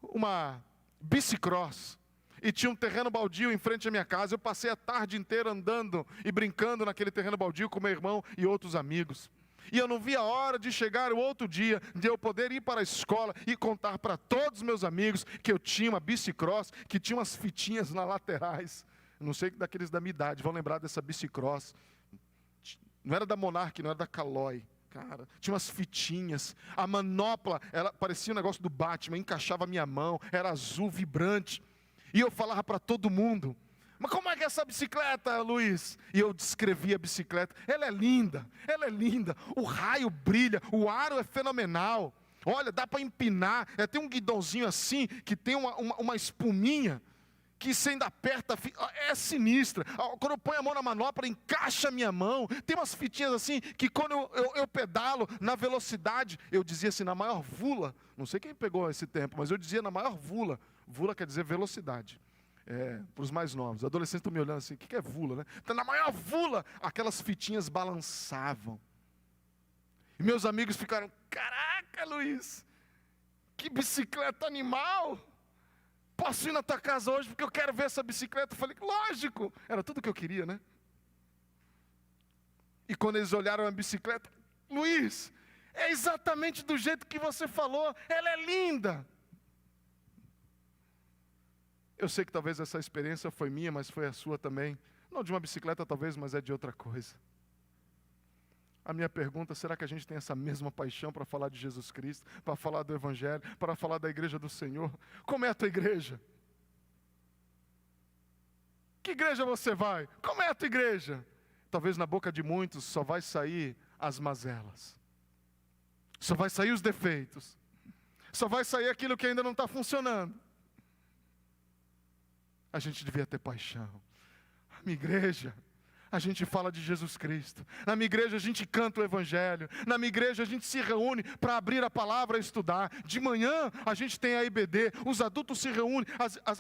uma bicicross, e tinha um terreno baldio em frente à minha casa. Eu passei a tarde inteira andando e brincando naquele terreno baldio com meu irmão e outros amigos. E eu não vi a hora de chegar o outro dia, de eu poder ir para a escola e contar para todos os meus amigos que eu tinha uma bicicross, que tinha umas fitinhas nas laterais. Não sei daqueles da minha idade, vão lembrar dessa bicicross. Não era da Monarch, não era da Caloi. Cara, tinha umas fitinhas. A manopla, ela parecia um negócio do Batman, encaixava a minha mão, era azul, vibrante. E eu falava para todo mundo: mas como é que é essa bicicleta, Luiz? E eu descrevi a bicicleta. Ela é linda, o raio brilha, o aro é fenomenal. Olha, dá para empinar, tem um guidãozinho assim, que tem uma espuminha, que você ainda aperta, é sinistra. Quando eu ponho a mão na manopla, encaixa a minha mão. Tem umas fitinhas assim, que quando eu pedalo na velocidade, eu dizia assim, na maior vula, não sei quem pegou esse tempo, mas eu dizia na maior vula. Vula quer dizer velocidade. Para os mais novos, os adolescentes estão me olhando assim, o que é vula, né? Então, na maior vula, aquelas fitinhas balançavam. E meus amigos ficaram: caraca, Luiz, que bicicleta animal! Posso ir na tua casa hoje porque eu quero ver essa bicicleta? Eu falei: lógico, era tudo que eu queria, né? E quando eles olharam a bicicleta: Luiz, é exatamente do jeito que você falou, ela é linda. Eu sei que talvez essa experiência foi minha, mas foi a sua também. Não de uma bicicleta talvez, mas é de outra coisa. A minha pergunta: será que a gente tem essa mesma paixão para falar de Jesus Cristo, para falar do Evangelho, para falar da igreja do Senhor? Como é a tua igreja? Que igreja você vai? Como é a tua igreja? Talvez na boca de muitos só vai sair as mazelas, só vai sair os defeitos, só vai sair aquilo que ainda não está funcionando. A gente devia ter paixão. A minha igreja, a gente fala de Jesus Cristo. Na minha igreja a gente canta o Evangelho. Na minha igreja a gente se reúne para abrir a palavra e estudar. De manhã a gente tem a IBD, os adultos se reúnem,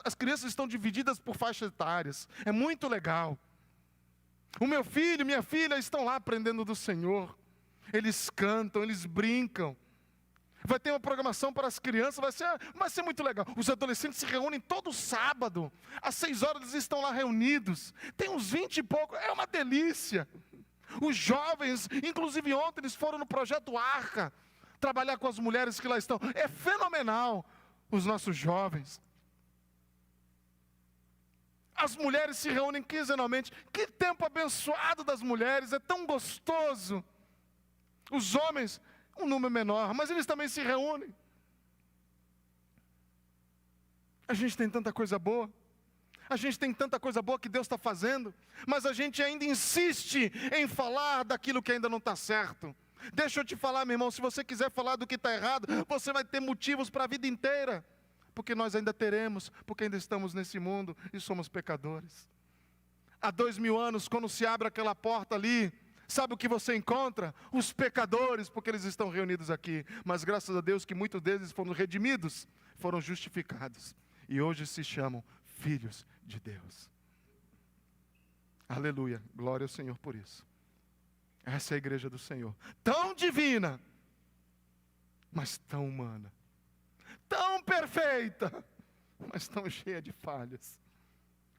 as crianças estão divididas por faixas etárias. É muito legal. O meu filho e minha filha estão lá aprendendo do Senhor. Eles cantam, eles brincam. Vai ter uma programação para as crianças, vai ser muito legal. Os adolescentes se reúnem todo sábado, às 6 horas eles estão lá reunidos. Tem uns 20 e pouco, é uma delícia. Os jovens, inclusive ontem, eles foram no Projeto Arca, trabalhar com as mulheres que lá estão. É fenomenal, os nossos jovens. As mulheres se reúnem quinzenalmente. Que tempo abençoado das mulheres, é tão gostoso. Os homens, um número menor, mas eles também se reúnem. A gente tem tanta coisa boa. A gente tem tanta coisa boa que Deus está fazendo, mas a gente ainda insiste em falar daquilo que ainda não está certo. Deixa eu te falar, meu irmão, se você quiser falar do que está errado, você vai ter motivos para a vida inteira. Porque nós ainda teremos, porque ainda estamos nesse mundo e somos pecadores. Há 2000 anos, quando se abre aquela porta ali, sabe o que você encontra? Os pecadores, porque eles estão reunidos aqui. Mas graças a Deus que muitos deles foram redimidos, foram justificados. E hoje se chamam filhos de Deus. Aleluia, glória ao Senhor por isso. Essa é a igreja do Senhor, tão divina, mas tão humana, tão perfeita, mas tão cheia de falhas.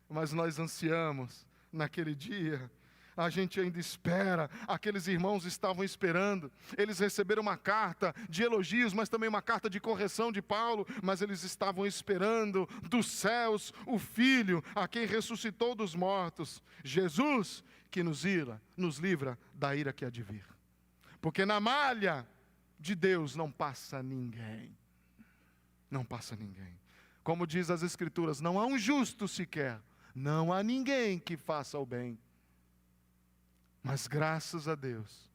Mas nós ansiamos naquele dia. A gente ainda espera, aqueles irmãos estavam esperando, eles receberam uma carta de elogios, mas também uma carta de correção de Paulo, mas eles estavam esperando dos céus o Filho, a quem ressuscitou dos mortos, Jesus, que nos livra da ira que há de vir. Porque na malha de Deus não passa ninguém, não passa ninguém. Como diz as Escrituras, não há um justo sequer, não há ninguém que faça o bem. Mas graças a Deus,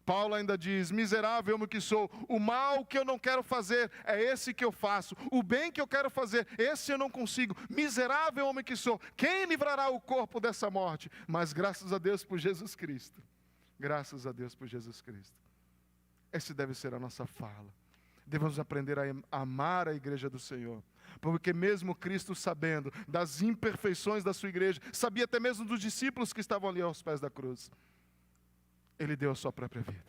Paulo ainda diz, miserável homem que sou, o mal que eu não quero fazer, é esse que eu faço, o bem que eu quero fazer, esse eu não consigo, miserável homem que sou, quem livrará o corpo dessa morte? Mas graças a Deus por Jesus Cristo, graças a Deus por Jesus Cristo. Essa deve ser a nossa fala. Devemos aprender a amar a igreja do Senhor, porque mesmo Cristo, sabendo das imperfeições da sua igreja, sabia até mesmo dos discípulos que estavam ali aos pés da cruz, Ele deu a sua própria vida.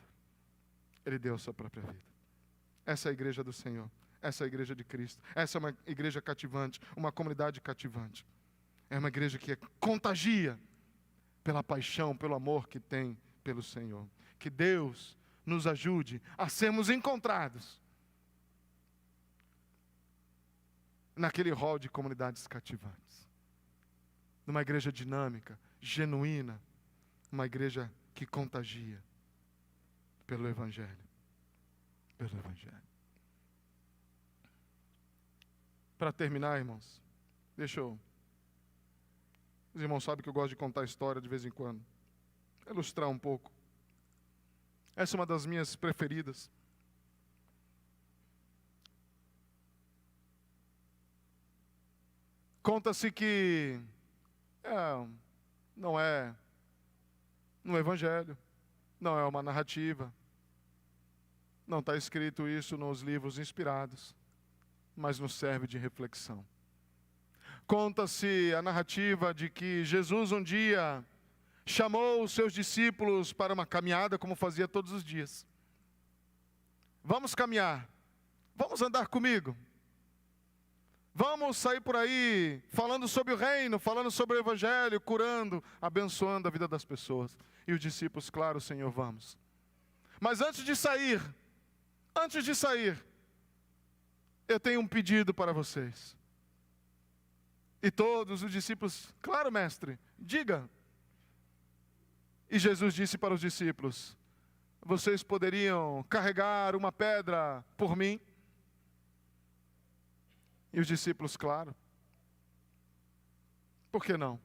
Ele deu a sua própria vida. Essa é a igreja do Senhor, essa é a igreja de Cristo, essa é uma igreja cativante, uma comunidade cativante. É uma igreja que contagia pela paixão, pelo amor que tem pelo Senhor. Que Deus nos ajude a sermos encontrados naquele rol de comunidades cativantes. Numa igreja dinâmica, genuína, uma igreja que contagia pelo Evangelho. Pelo Evangelho. Para terminar, irmãos, os irmãos sabem que eu gosto de contar história de vez em quando. Ilustrar um pouco. Essa é uma das minhas preferidas. Conta-se que não é no Evangelho, não é uma narrativa, não está escrito isso nos livros inspirados, mas nos serve de reflexão. Conta-se a narrativa de que Jesus um dia chamou os seus discípulos para uma caminhada, como fazia todos os dias. Vamos caminhar, vamos andar comigo. Vamos sair por aí falando sobre o reino, falando sobre o Evangelho, curando, abençoando a vida das pessoas. E os discípulos, claro, Senhor, vamos. Mas antes de sair, eu tenho um pedido para vocês. E todos os discípulos, claro, mestre, diga. E Jesus disse para os discípulos, vocês poderiam carregar uma pedra por mim? E os discípulos, claro. Por que não?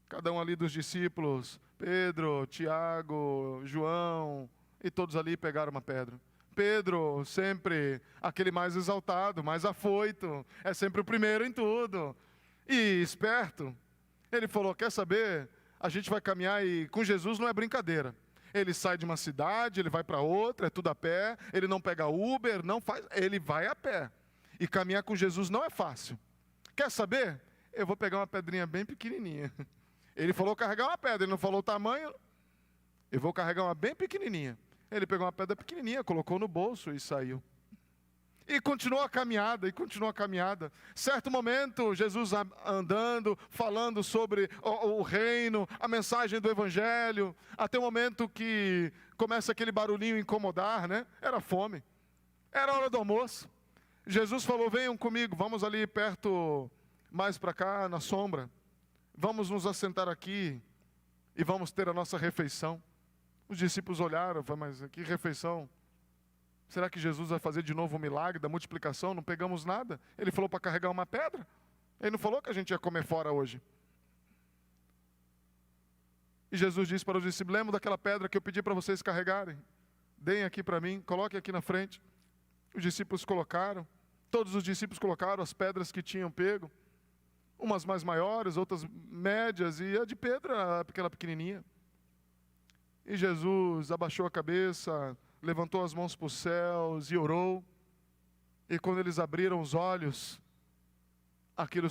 Cada um ali dos discípulos, Pedro, Tiago, João, e todos ali pegaram uma pedra. Pedro, sempre aquele mais exaltado, mais afoito, é sempre o primeiro em tudo. E esperto, ele falou, quer saber? A gente vai caminhar e com Jesus não é brincadeira. Ele sai de uma cidade, ele vai para outra, é tudo a pé, ele não pega Uber, ele vai a pé. E caminhar com Jesus não é fácil. Quer saber? Eu vou pegar uma pedrinha bem pequenininha. Ele falou carregar uma pedra, ele não falou o tamanho. Eu vou carregar uma bem pequenininha. Ele pegou uma pedra pequenininha, colocou no bolso e saiu. E continuou a caminhada, e continuou a caminhada. Certo momento, Jesus andando, falando sobre o reino, a mensagem do Evangelho, até o momento que começa aquele barulhinho incomodar, né? Era fome, era hora do almoço. Jesus falou, venham comigo, vamos ali perto, mais para cá, na sombra. Vamos nos assentar aqui e vamos ter a nossa refeição. Os discípulos olharam, falaram, mas que refeição? Será que Jesus vai fazer de novo o milagre da multiplicação? Não pegamos nada. Ele falou para carregar uma pedra. Ele não falou que a gente ia comer fora hoje. E Jesus disse para os discípulos, lembra daquela pedra que eu pedi para vocês carregarem? Deem aqui para mim, coloquem aqui na frente. Os discípulos colocaram. Todos os discípulos colocaram as pedras que tinham pego. Umas mais maiores, outras médias. E a de Pedro era aquela pequenininha. E Jesus abaixou a cabeça, levantou as mãos para os céus e orou. E quando eles abriram os olhos, aquilo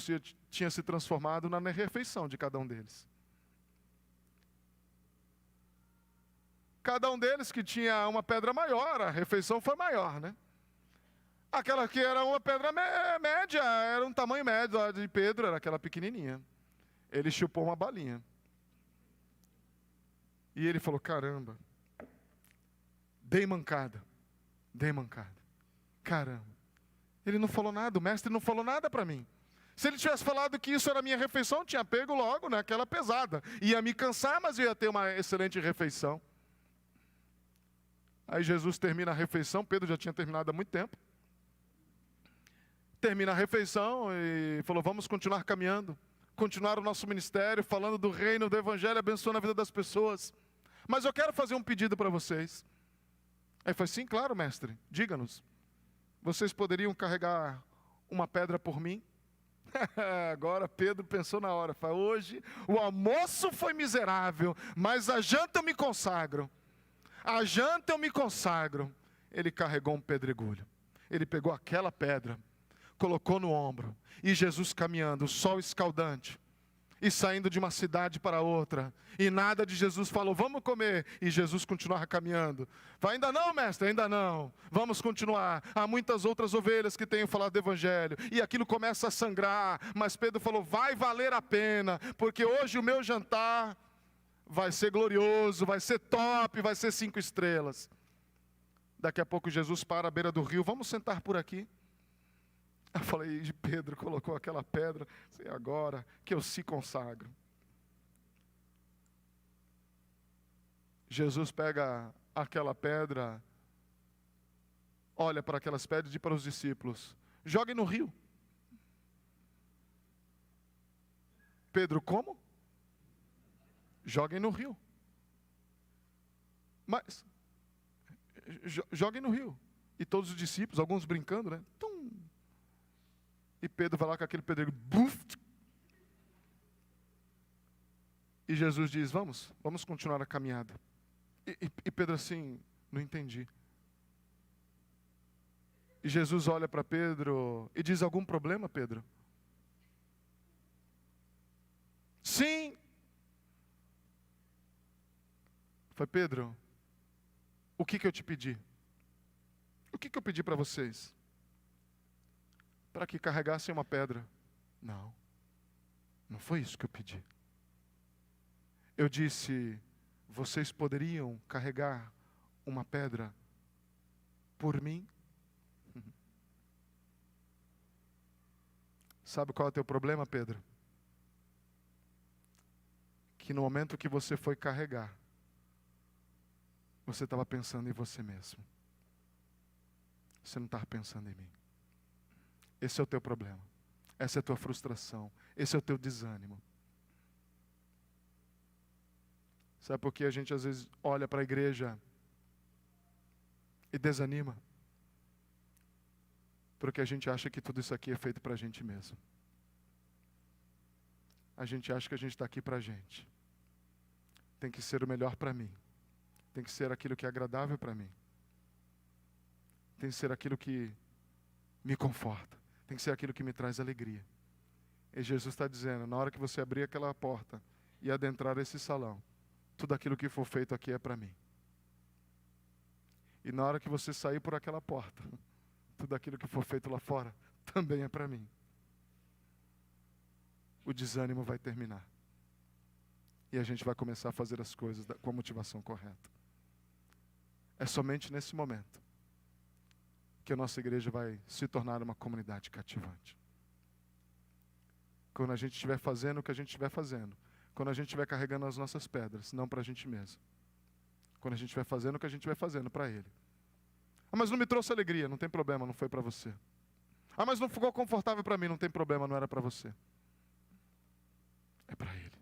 tinha se transformado na refeição de cada um deles. Cada um deles que tinha uma pedra maior, a refeição foi maior, né? Aquela que era uma pedra média, era um tamanho médio, a de Pedro era aquela pequenininha. Ele chupou uma balinha. E ele falou, caramba, dei mancada, caramba. Ele não falou nada, o mestre não falou nada para mim. Se ele tivesse falado que isso era a minha refeição, eu tinha pego logo naquela pesada. Ia me cansar, mas eu ia ter uma excelente refeição. Aí Jesus termina a refeição, Pedro já tinha terminado há muito tempo. Termina a refeição e falou, vamos continuar caminhando. Continuar o nosso ministério, falando do reino, do evangelho, abençoando a vida das pessoas. Mas eu quero fazer um pedido para vocês. Aí foi sim, claro, mestre, diga-nos. Vocês poderiam carregar uma pedra por mim? Agora Pedro pensou na hora, falou, hoje o almoço foi miserável, mas a janta eu me consagro. A janta eu me consagro. Ele carregou um pedregulho. Ele pegou aquela pedra, colocou no ombro, e Jesus caminhando, o sol escaldante, e saindo de uma cidade para outra, e nada de Jesus falou, vamos comer, e Jesus continuava caminhando. Fala, ainda não, mestre, ainda não, vamos continuar. Há muitas outras ovelhas que tenham falado do evangelho, e aquilo começa a sangrar, mas Pedro falou, vai valer a pena, porque hoje o meu jantar vai ser glorioso, vai ser top, vai ser 5 estrelas. Daqui a pouco Jesus para à beira do rio, vamos sentar por aqui. Eu falei, de Pedro colocou aquela pedra, assim, agora que eu se consagro. Jesus pega aquela pedra, olha para aquelas pedras e diz para os discípulos, joguem no rio. Pedro, como? Joguem no rio. Mas, joguem no rio. E todos os discípulos, alguns brincando, né? E Pedro vai lá com aquele pedregulho, buf! E Jesus diz, vamos continuar a caminhada. E Pedro assim, não entendi. E Jesus olha para Pedro e diz, algum problema, Pedro? Sim! Foi, Pedro, o que eu te pedi? O que eu pedi para vocês? Para que carregassem uma pedra. Não foi isso que eu pedi. Eu disse, vocês poderiam carregar uma pedra por mim? Sabe qual é o teu problema, Pedro? Que no momento que você foi carregar, você estava pensando em você mesmo. Você não estava pensando em mim. Esse é o teu problema. Essa é a tua frustração. Esse é o teu desânimo. Sabe por que a gente às vezes olha para a igreja e desanima? Porque a gente acha que tudo isso aqui é feito para a gente mesmo. A gente acha que a gente está aqui para a gente. Tem que ser o melhor para mim. Tem que ser aquilo que é agradável para mim. Tem que ser aquilo que me conforta. Tem que ser aquilo que me traz alegria. E Jesus está dizendo, na hora que você abrir aquela porta e adentrar esse salão, tudo aquilo que for feito aqui é para mim. E na hora que você sair por aquela porta, tudo aquilo que for feito lá fora também é para mim. O desânimo vai terminar. E a gente vai começar a fazer as coisas com a motivação correta. É somente nesse momento que a nossa igreja vai se tornar uma comunidade cativante. Quando a gente estiver fazendo o que a gente estiver fazendo, quando a gente estiver carregando as nossas pedras, não para a gente mesmo. Quando a gente estiver fazendo o que a gente estiver fazendo para Ele. Ah, mas não me trouxe alegria, não tem problema, não foi para você. Ah, mas não ficou confortável para mim, não tem problema, não era para você. É para Ele.